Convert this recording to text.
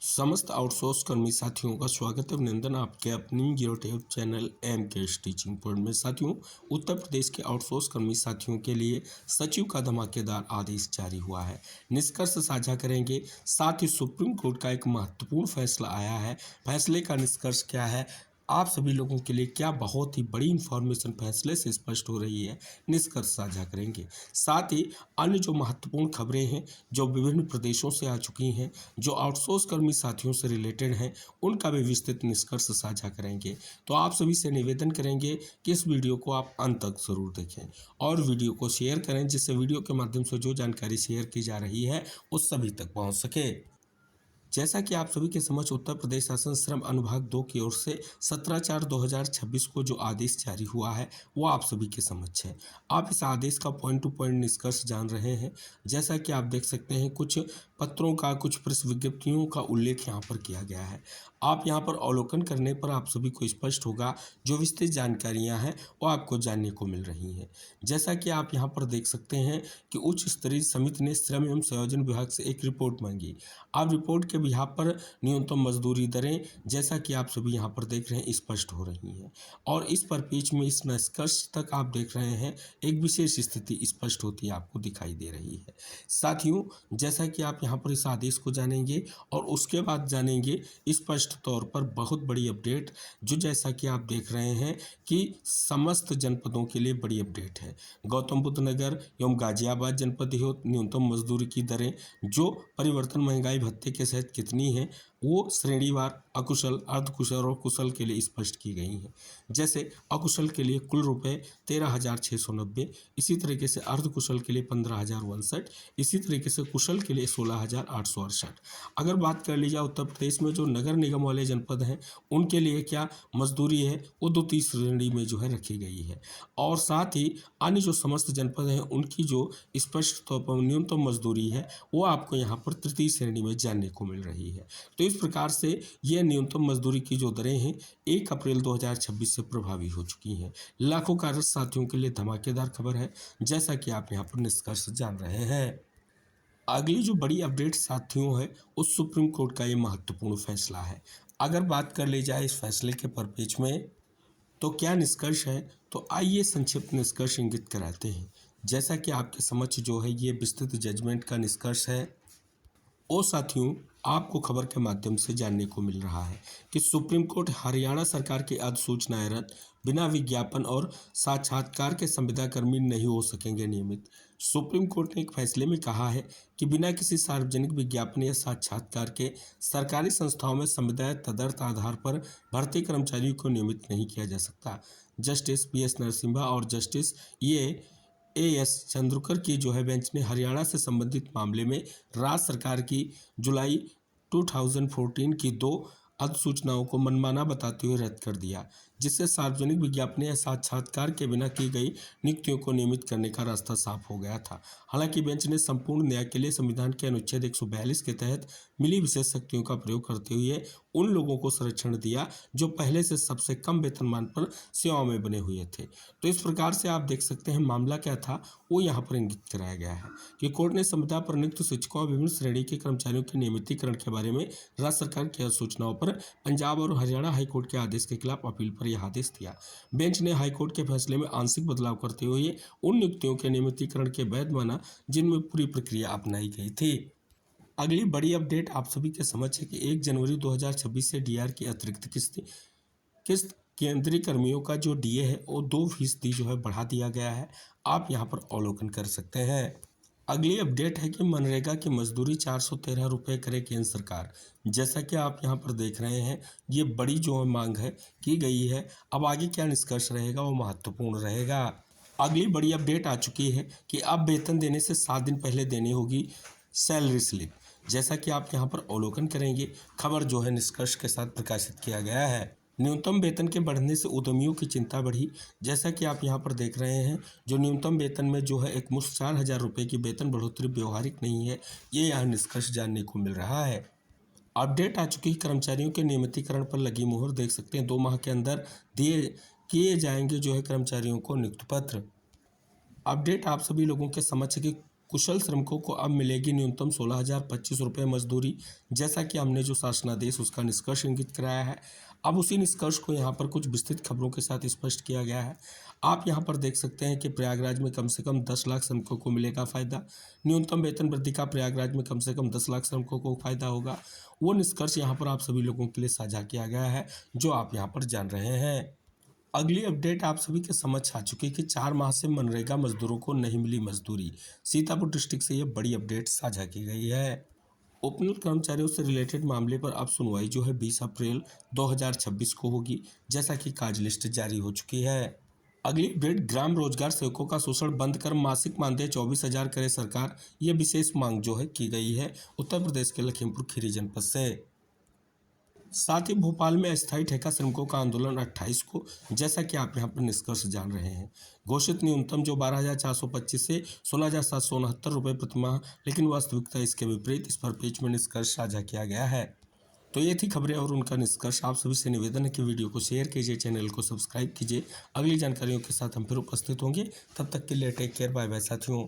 समस्त आउटसोर्स कर्मी साथियों का स्वागत है। अभिनंदन आपके अपनी यूट्यूब चैनल एम के टीचिंग पॉइंट में। साथियों, उत्तर प्रदेश के आउटसोर्स कर्मी साथियों के लिए सचिव का धमाकेदार आदेश जारी हुआ है। निष्कर्ष साझा करेंगे, साथ ही सुप्रीम कोर्ट का एक महत्वपूर्ण फैसला आया है। फैसले का निष्कर्ष क्या है, आप सभी लोगों के लिए क्या बहुत ही बड़ी इंफॉर्मेशन फैसले से स्पष्ट हो रही है, निष्कर्ष साझा करेंगे। साथ ही अन्य जो महत्वपूर्ण खबरें हैं जो विभिन्न प्रदेशों से आ चुकी हैं, जो आउटसोर्स कर्मी साथियों से रिलेटेड हैं, उनका भी विस्तृत निष्कर्ष साझा करेंगे। तो आप सभी से निवेदन करेंगे कि इस वीडियो को आप अंत तक जरूर देखें और वीडियो को शेयर करें, जिससे वीडियो के माध्यम से जो जानकारी शेयर की जा रही है वो सभी तक पहुंच सके। जैसा कि आप सभी के समक्ष उत्तर प्रदेश शासन श्रम अनुभाग 2 की ओर से 17/4/2026 को जो आदेश जारी हुआ है वो आप सभी के समक्ष है। आप इस आदेश का पॉइंट टू पॉइंट निष्कर्ष जान रहे हैं। जैसा कि आप देख सकते हैं, कुछ पत्रों का, कुछ प्रेस विज्ञप्तियों का उल्लेख यहाँ पर किया गया है। आप यहाँ पर अवलोकन करने पर आप सभी को स्पष्ट होगा, जो विस्तृत जानकारियाँ हैं वो आपको जानने को मिल रही हैं। जैसा कि आप यहाँ पर देख सकते हैं कि उच्च स्तरीय समिति ने श्रम एवं संयोजन विभाग से एक रिपोर्ट मांगी। अब रिपोर्ट के यहाँ पर न्यूनतम मजदूरी दरें, जैसा कि आप सभी यहाँ पर देख रहे हैं, स्पष्ट हो रही हैं और इस परिपेक्ष में, इस निष्कर्ष तक आप देख रहे हैं, एक विशेष स्थिति स्पष्ट होती आपको दिखाई दे रही है। साथियों, जैसा कि आप यहाँ पर इस आदेश को जानेंगे और उसके बाद जानेंगे स्पष्ट तौर पर बहुत बड़ी अपडेट, जो जैसा कि आप देख रहे हैं कि समस्त जनपदों के लिए बड़ी अपडेट है। गौतम बुद्ध नगर एवं गाजियाबाद जनपद हो, न्यूनतम मजदूरी की दरें जो परिवर्तन महंगाई भत्ते के तहत कितनी है वो श्रेणीवार अकुशल, अर्धकुशल और कुशल के लिए स्पष्ट की गई हैं। जैसे अकुशल के लिए कुल रुपये 13,690, इसी तरीके से अर्धकुशल के लिए 15,062, इसी तरीके से कुशल के लिए 16,868। अगर बात कर ली जाए उत्तर प्रदेश में जो नगर निगम वाले जनपद हैं, उनके लिए क्या मजदूरी है वो 2 श्रेणी में जो है रखी गई है और साथ ही अन्य जो समस्त जनपद हैं उनकी जो स्पष्ट तौर पर न्यूनतम मजदूरी है वो आपको यहाँ पर तृतीय श्रेणी में जानने को मिल रही है। तो इस प्रकार से ये न्यूनतम मजदूरी की जो दरें हैं 1 अप्रैल 2026 से प्रभावी हो चुकी हैं। लाखों कार्यरत साथियों के लिए धमाकेदार खबर है, जैसा कि आप यहाँ पर निष्कर्ष जान रहे हैं। अगली जो बड़ी अपडेट साथियों है, उस सुप्रीम कोर्ट का ये महत्वपूर्ण फैसला है। अगर बात कर ली जाए इस फैसले के परिपेक्ष में तो क्या निष्कर्ष है, तो आइए संक्षिप्त निष्कर्ष इंगित कराते हैं। जैसा कि आपके समक्ष जो है ये विस्तृत जजमेंट का निष्कर्ष है, और साथियों आपको खबर के माध्यम से जानने को मिल रहा है कि सुप्रीम कोर्ट हरियाणा सरकार की अधिसूचनाएं रद्द, बिना विज्ञापन और साक्षात्कार के संविदाकर्मी नहीं हो सकेंगे नियमित। सुप्रीम कोर्ट ने एक फैसले में कहा है कि बिना किसी सार्वजनिक विज्ञापन या साक्षात्कार के सरकारी संस्थाओं में संविदा तदर्थ आधार पर भर्ती कर्मचारियों को नियमित नहीं किया जा सकता। जस्टिस PS नरसिम्हा और जस्टिस AS चंद्रकर की जो है बेंच ने हरियाणा से संबंधित मामले में राज्य सरकार की जुलाई 2014 की 2 अधिसूचनाओं को मनमाना बताते हुए रद्द कर दिया, जिससे सार्वजनिक विज्ञापन या साक्षात्कार के बिना की गई नियुक्तियों को नियमित करने का रास्ता साफ हो गया था। हालांकि बेंच ने संपूर्ण न्याय के लिए संविधान के अनुच्छेद 142 के तहत मिली विशेष शक्तियों का प्रयोग करते हुए उन लोगों को संरक्षण दिया जो पहले से सबसे कम वेतनमान पर सेवाओं में बने हुए थे। तो इस प्रकार से आप देख सकते हैं मामला क्या था वो यहाँ पर इंगित कराया गया है कि कोर्ट ने संविदा पर नियुक्त शिक्षकों और विभिन्न श्रेणी के कर्मचारियों के नियमितीकरण के बारे में राज्य सरकार की अधिसूचनाओं पर पंजाब और हरियाणा हाईकोर्ट के आदेश के खिलाफ अपील पर यह आदेश दिया। बेंच ने हाईकोर्ट के फैसले में आंशिक बदलाव करते हुए उन नियुक्तियों के नियमितीकरण के वैध माना जिनमें पूरी प्रक्रिया अपनाई गई थी। अगली बड़ी अपडेट आप सभी के समक्ष है कि 1 जनवरी 2026 से डीआर की अतिरिक्त किस्त केंद्रीय कर्मियों का जो डीए है वो 2% जो है बढ़ा दिया गया है। आप यहाँ पर अवलोकन कर सकते हैं। अगली अपडेट है कि मनरेगा की मजदूरी 413 रुपये करे केंद्र सरकार। जैसा कि आप यहाँ पर देख रहे हैं, ये बड़ी जो मांग है की गई है। अब आगे क्या निष्कर्ष रहेगा वो महत्वपूर्ण रहेगा। अगली बड़ी अपडेट आ चुकी है कि अब वेतन देने से 7 दिन पहले देनी होगी सैलरी स्लिप। जैसा कि आप यहाँ पर अवलोकन करेंगे, खबर जो है निष्कर्ष के साथ प्रकाशित किया गया है। न्यूनतम वेतन के बढ़ने से उद्यमियों की चिंता बढ़ी। जैसा कि आप यहाँ पर देख रहे हैं, जो न्यूनतम वेतन में जो है एकमुश्त 4,000 रुपये की वेतन बढ़ोतरी व्यवहारिक नहीं है, ये यहाँ निष्कर्ष जानने को मिल रहा है। अपडेट आ चुकी कर्मचारियों के नियमितीकरण पर लगी मुहर। देख सकते हैं 2 माह के अंदर किए जाएंगे जो है कर्मचारियों को नियुक्ति पत्र। अपडेट आप सभी लोगों के समक्ष कि कुशल श्रमिकों को अब मिलेगी न्यूनतम 16,025 रुपये मजदूरी। जैसा कि हमने जो शासनादेश उसका निष्कर्ष इंगित कराया है, अब उसी निष्कर्ष को यहाँ पर कुछ विस्तृत खबरों के साथ स्पष्ट किया गया है। आप यहाँ पर देख सकते हैं कि प्रयागराज में कम से कम 10 लाख श्रमिकों को मिलेगा फ़ायदा। न्यूनतम वेतन वृद्धि का प्रयागराज में कम से कम 10 लाख श्रमिकों को फ़ायदा होगा। वो निष्कर्ष यहाँ पर आप सभी लोगों के लिए साझा किया गया है, जो आप यहाँ पर जान रहे हैं। अगली अपडेट आप सभी के समझ आ चुकी है कि 4 माह से मनरेगा मजदूरों को नहीं मिली मजदूरी। सीतापुर डिस्ट्रिक्ट से ये बड़ी अपडेट साझा की गई है। ओपनल कर्मचारियों से रिलेटेड मामले पर अब सुनवाई जो है 20 अप्रैल 2026 को होगी, जैसा कि कार्य लिस्ट जारी हो चुकी है। अगली अपडेट, ग्राम रोजगार सेवकों का शोषण बंद कर मासिक मानदेय 24,000 करे सरकार। ये विशेष मांग जो है की गई है उत्तर प्रदेश के लखीमपुर खीरी जनपद से। साथ ही भोपाल में अस्थायी ठेका श्रमिकों का आंदोलन 28 को, जैसा कि आप यहाँ पर निष्कर्ष जान रहे हैं। घोषित न्यूनतम जो 12,425 से 16,769 रुपये प्रतिमाह, लेकिन वास्तविकता इसके विपरीत। इस पर पेज में निष्कर्ष साझा किया गया है। तो ये थी खबरें और उनका निष्कर्ष। आप सभी से निवेदन है कि वीडियो को शेयर कीजिए, चैनल को सब्सक्राइब कीजिए। अगली जानकारियों के साथ हम फिर उपस्थित होंगे। तब तक के लिए टेक केयर, बाय बाय साथियों।